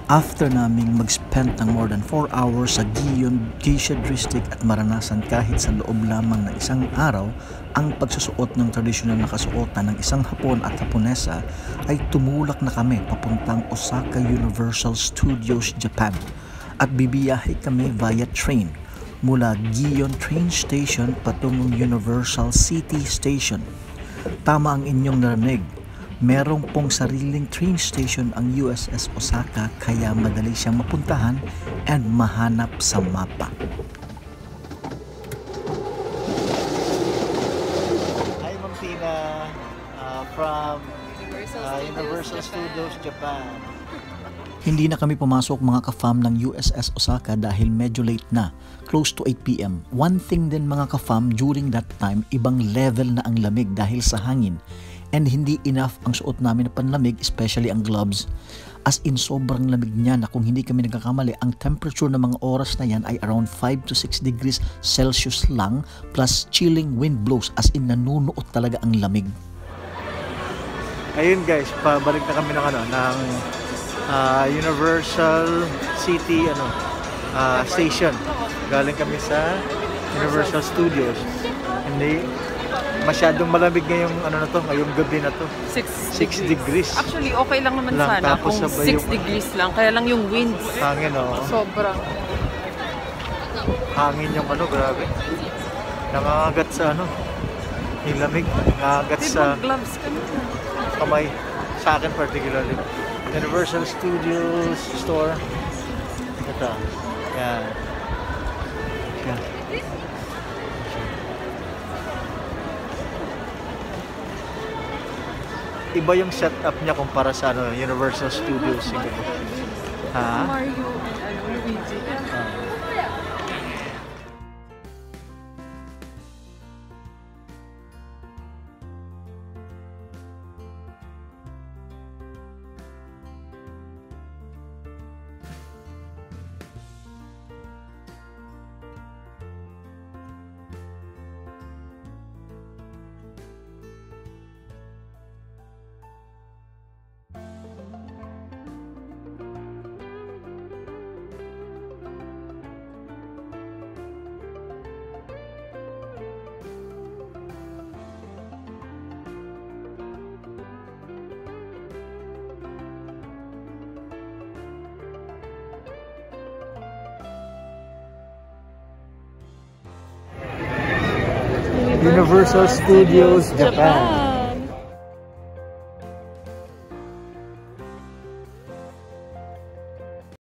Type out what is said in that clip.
After naming mag-spend ng more than 4 hours sa Gion Geisha District at maranasan kahit sa loob lamang ng isang araw ang pagsusuot ng tradisyonal na kasuotan ng isang Hapon at Haponesa, ay tumulak na kami papuntang Osaka Universal Studios, Japan, at bibiyahe kami via train mula Gion Train Station patungong Universal City Station. Tama ang inyong narinig. Merong pong sariling train station ang USS Osaka, kaya madali siyang mapuntahan and mahanap sa mapa. Hi Ma'am Tina, from Universal Studios, Japan. Hindi na kami pumasok mga ka-fam ng USS Osaka dahil medyo late na, close to 8 PM. One thing din mga ka-fam, during that time, ibang level na ang lamig dahil sa hangin. And hindi enough ang suot namin na panlamig, especially ang gloves. As in, sobrang lamig niya na kung hindi kami nagkakamali, ang temperature ng mga oras na yan ay around 5 to 6 degrees Celsius lang, plus chilling wind blows, as in nanunuot talaga ang lamig. Ayun guys, pabalik na kami ng Universal City Station. Galing kami sa Universal Studios. Hindi masyadong malamig ngayong gabi na to. 6 degrees. Actually, okay lang naman sana kung 6 degrees lang. Kaya lang yung winds. Hangin, sobrang. Hangin yung grabe. Nangangagat sa yung lamig. Nangangagat sa gloves ka na. kamay. Sa akin particularly. Universal Studios store. Ito. Yan. Yan. Iba yung setup niya kumpara sa Universal Studios siguro. Mario and Luigi. Universal Studios, Japan.